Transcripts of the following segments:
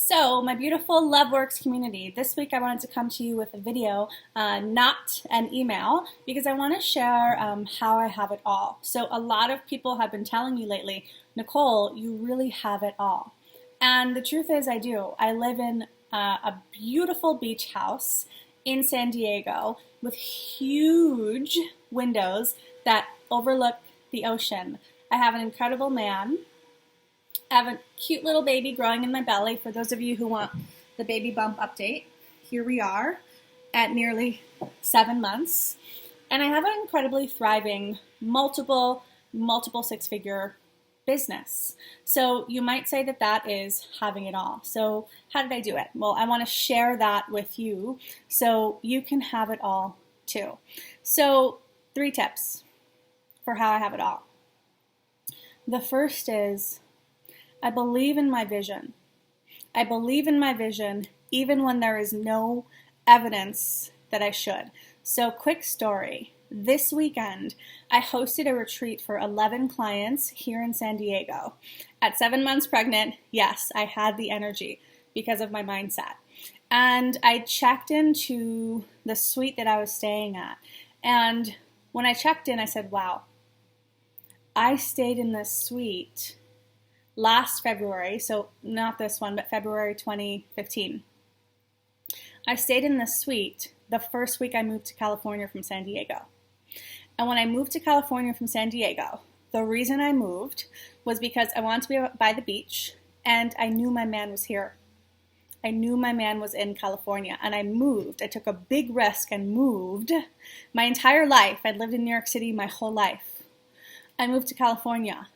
So, my beautiful LoveWorks community, this week I wanted to come to you with a video, not an email, because I want to share how I have it all. So, a lot of people have been telling me lately, Nicole, you really have it all. And the truth is, I do. I live in a beautiful beach house in San Diego with huge windows that overlook the ocean. I have an incredible man. I have a cute little baby growing in my belly. For those of you who want the baby bump update, here we are at nearly 7 months. And I have an incredibly thriving, multiple six-figure business. So you might say that that is having it all. So how did I do it? Well, I want to share that with you so you can have it all too. So 3 tips for how I have it all. The first is, I believe in my vision. I believe in my vision even when there is no evidence that I should. So quick story. This weekend, I hosted a retreat for 11 clients here in San Diego. At 7 months pregnant, yes, I had the energy because of my mindset. And I checked into the suite that I was staying at. And when I checked in, I said, wow, I stayed in this suite last February, so not this one, but February 2015. I stayed in this suite the first week I moved to California from San Diego. And when I moved to California from San Diego, the reason I moved was because I wanted to be by the beach, and I knew my man was here. I knew my man was in California, and I moved. I took a big risk and moved. My entire life, I'd lived in New York City my whole life. I moved to California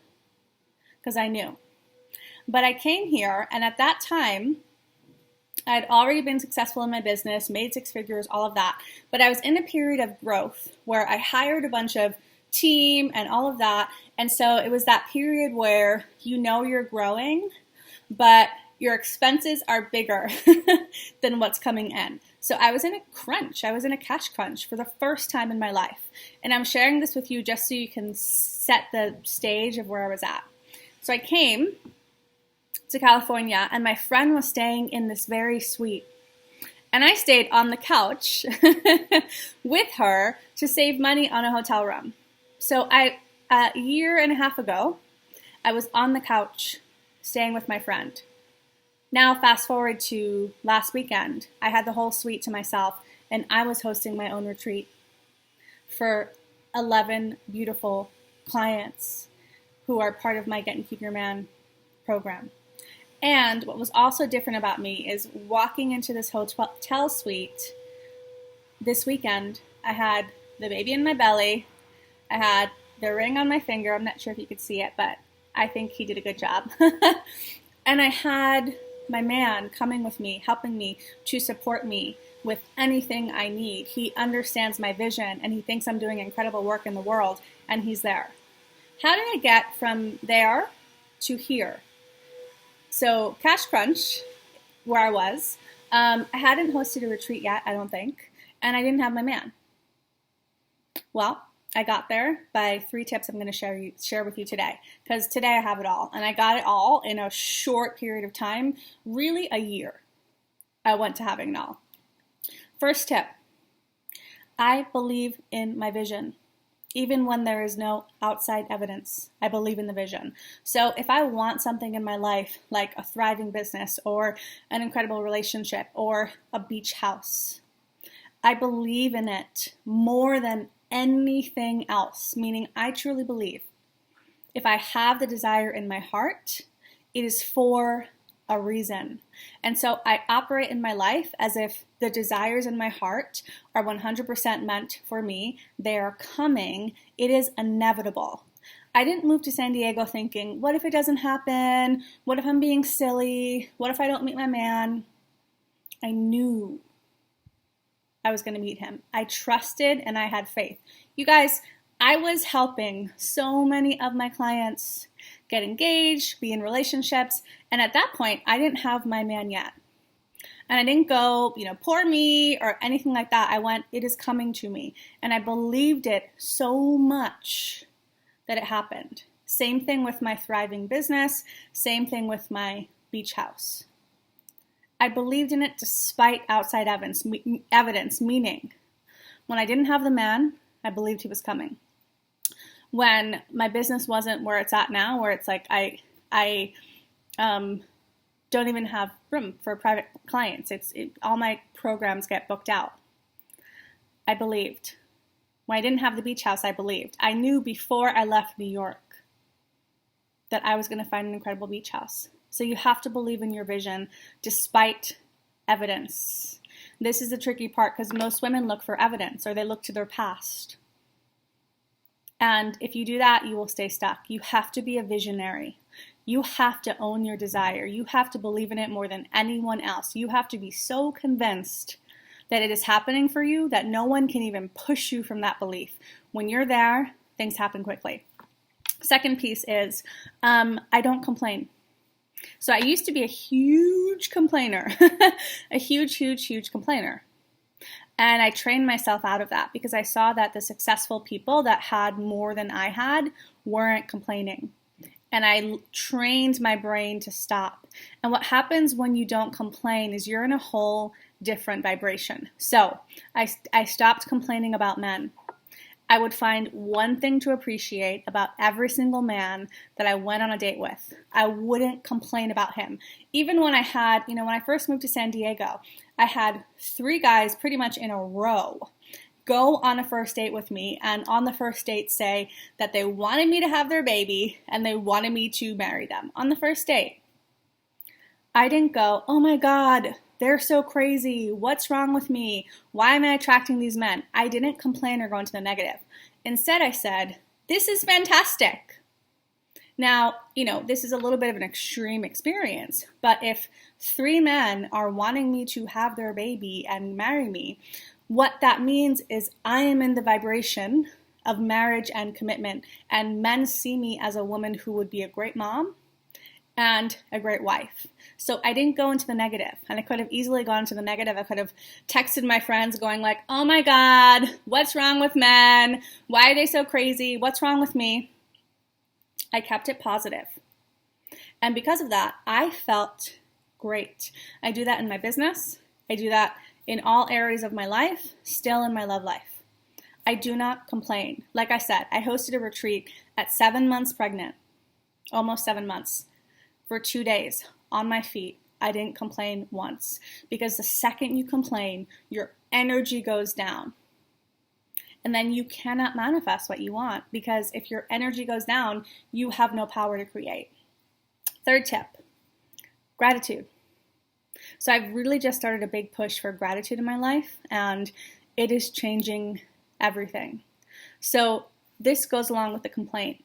because I knew. But I came here, and at that time, I had already been successful in my business, made 6 figures, all of that. But I was in a period of growth where I hired a bunch of team and all of that. And so it was that period where you know you're growing, but your expenses are bigger than what's coming in. So I was in a crunch. I was in a cash crunch for the first time in my life. And I'm sharing this with you just so you can set the stage of where I was at. So I came to California, and my friend was staying in this very suite. And I stayed on the couch with her to save money on a hotel room. So a year and a half ago, I was on the couch staying with my friend. Now fast forward to last weekend, I had the whole suite to myself, and I was hosting my own retreat for 11 beautiful clients who are part of my Get and Keep Your Man program. And what was also different about me is walking into this hotel suite this weekend, I had the baby in my belly, I had the ring on my finger, I'm not sure if you could see it, but I think he did a good job. And I had my man coming with me, helping me to support me with anything I need. He understands my vision, and he thinks I'm doing incredible work in the world, and he's there. How did I get from there to here? So cash crunch, where I was, I hadn't hosted a retreat yet, I don't think, and I didn't have my man. Well, I got there by 3 tips I'm going to share with you today, because today I have it all, and I got it all in a short period of time, really a year. I went to having it all. First tip, I believe in my vision. Even when there is no outside evidence, I believe in the vision. So if I want something in my life, like a thriving business or an incredible relationship or a beach house, I believe in it more than anything else, meaning I truly believe if I have the desire in my heart, it is for a reason. And so I operate in my life as if the desires in my heart are 100% meant for me. They are coming. It is inevitable. I didn't move to San Diego thinking, what if it doesn't happen? What if I'm being silly? What if I don't meet my man? I knew I was going to meet him. I trusted and I had faith. You guys, I was helping so many of my clients get engaged, be in relationships, and at that point, I didn't have my man yet. And I didn't go, poor me or anything like that. I went, it is coming to me. And I believed it so much that it happened. Same thing with my thriving business, same thing with my beach house. I believed in it despite outside evidence, meaning when I didn't have the man, I believed he was coming. When my business wasn't where it's at now, where it's like I don't even have room for private clients. All my programs get booked out. I believed. When I didn't have the beach house, I believed. I knew before I left New York that I was going to find an incredible beach house. So you have to believe in your vision despite evidence. This is the tricky part because most women look for evidence or they look to their past. And if you do that, you will stay stuck. You have to be a visionary. You have to own your desire. You have to believe in it more than anyone else. You have to be so convinced that it is happening for you that no one can even push you from that belief. When you're there, things happen quickly. Second piece is I don't complain. So I used to be a huge complainer, a huge complainer. And I trained myself out of that because I saw that the successful people that had more than I had weren't complaining. And I trained my brain to stop. And what happens when you don't complain is you're in a whole different vibration. So I stopped complaining about men. I would find one thing to appreciate about every single man that I went on a date with. I wouldn't complain about him. Even when I had, when I first moved to San Diego, I had 3 guys pretty much in a row go on a first date with me and on the first date say that they wanted me to have their baby and they wanted me to marry them on the first date. I didn't go, oh my God, they're so crazy. What's wrong with me? Why am I attracting these men? I didn't complain or go into the negative. Instead, I said, this is fantastic. Now, this is a little bit of an extreme experience, but if 3 men are wanting me to have their baby and marry me, what that means is I am in the vibration of marriage and commitment, and men see me as a woman who would be a great mom and a great wife. So I didn't go into the negative, and I could have easily gone into the negative. I could have texted my friends going like, oh my God, what's wrong with men? Why are they so crazy? What's wrong with me? I kept it positive. And because of that, I felt great. I do that in my business. I do that in all areas of my life, still in my love life. I do not complain. Like I said, I hosted a retreat at 7 months pregnant, almost 7 months, for 2 days on my feet. I didn't complain once because the second you complain, your energy goes down. And then you cannot manifest what you want because if your energy goes down, you have no power to create. Third tip, gratitude. So I've really just started a big push for gratitude in my life, and it is changing everything. So this goes along with the complaint.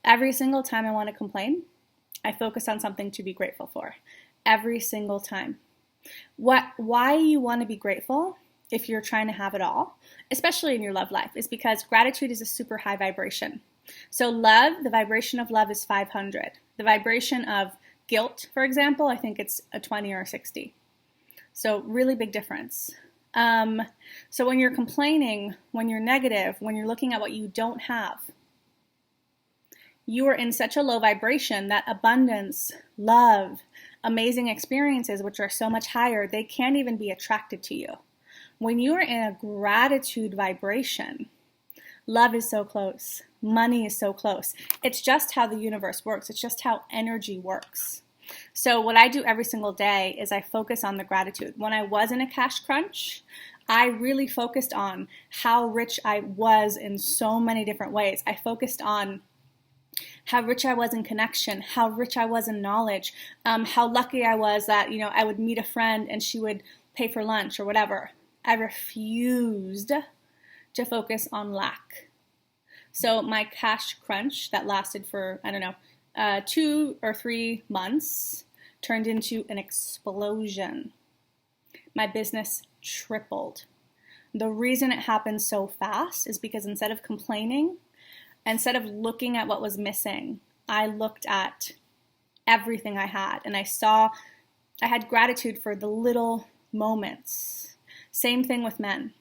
Every single time I want to complain, I focus on something to be grateful for. Every single time. Why you want to be grateful if you're trying to have it all, especially in your love life, is because gratitude is a super high vibration. So love, the vibration of love is 500. The vibration of guilt, for example, I think it's a 20 or a 60. So really big difference. So when you're complaining, when you're negative, when you're looking at what you don't have, you are in such a low vibration that abundance, love, amazing experiences, which are so much higher, they can't even be attracted to you. When you are in a gratitude vibration, love is so close. Money is so close. It's just how the universe works. It's just how energy works. So what I do every single day is I focus on the gratitude. When I was in a cash crunch, I really focused on how rich I was in so many different ways. I focused on how rich I was in connection, how rich I was in knowledge, how lucky I was that, I would meet a friend and she would pay for lunch or whatever. I refused to focus on lack. So my cash crunch that lasted for, 2 or 3 months turned into an explosion. My business tripled. The reason it happened so fast is because instead of complaining, instead of looking at what was missing, I looked at everything I had and I had gratitude for the little moments. Same thing with men.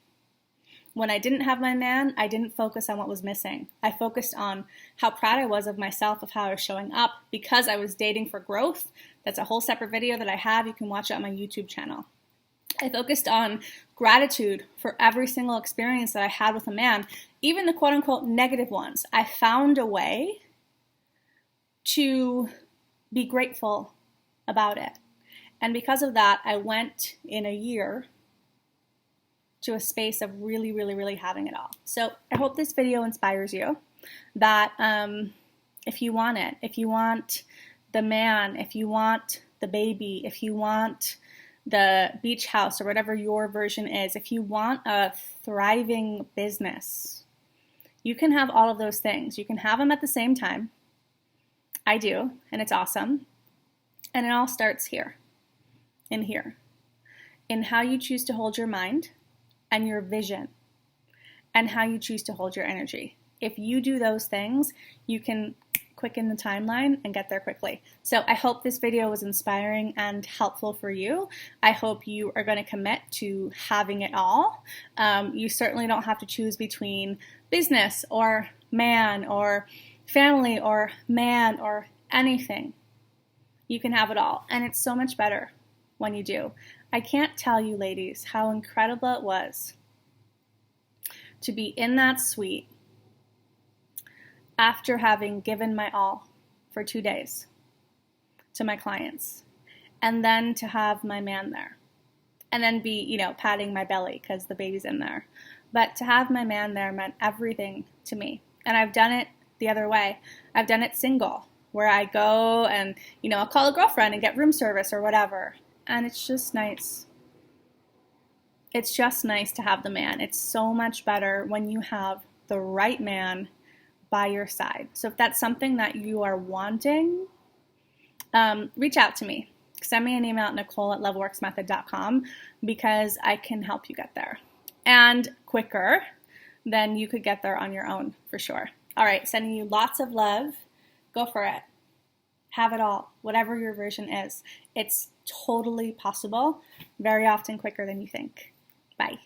When I didn't have my man, I didn't focus on what was missing. I focused on how proud I was of myself, of how I was showing up. Because I was dating for growth, That's a whole separate video that I have. You can watch it on my YouTube channel. I focused on gratitude for every single experience that I had with a man, even the quote-unquote negative ones. I found a way to be grateful about it. And because of that, I went in a year to a space of really, really, really having it all. So I hope this video inspires you that if you want it, if you want the man, if you want the baby, if you want the beach house or whatever your version is, if you want a thriving business, you can have all of those things. You can have them at the same time. I do, and it's awesome. And it all starts here, in how you choose to hold your mind and your vision, and how you choose to hold your energy. If you do those things, you can quicken the timeline and get there quickly. So I hope this video was inspiring and helpful for you. I hope you are going to commit to having it all. You certainly don't have to choose between business or man or family or man or anything. You can have it all, and it's so much better when you do. I can't tell you, ladies, how incredible it was to be in that suite after having given my all for 2 days to my clients, and then to have my man there, and then be, patting my belly because the baby's in there. But to have my man there meant everything to me. And I've done it the other way. I've done it single, where I go and, I'll call a girlfriend and get room service or whatever. And it's just nice. It's just nice to have the man. It's so much better when you have the right man by your side. So if that's something that you are wanting, reach out to me. Send me an email at Nicole@loveworksmethod.com because I can help you get there. And quicker than you could get there on your own, for sure. All right, sending you lots of love. Go for it. Have it all, whatever your version is. It's totally possible, very often quicker than you think. Bye.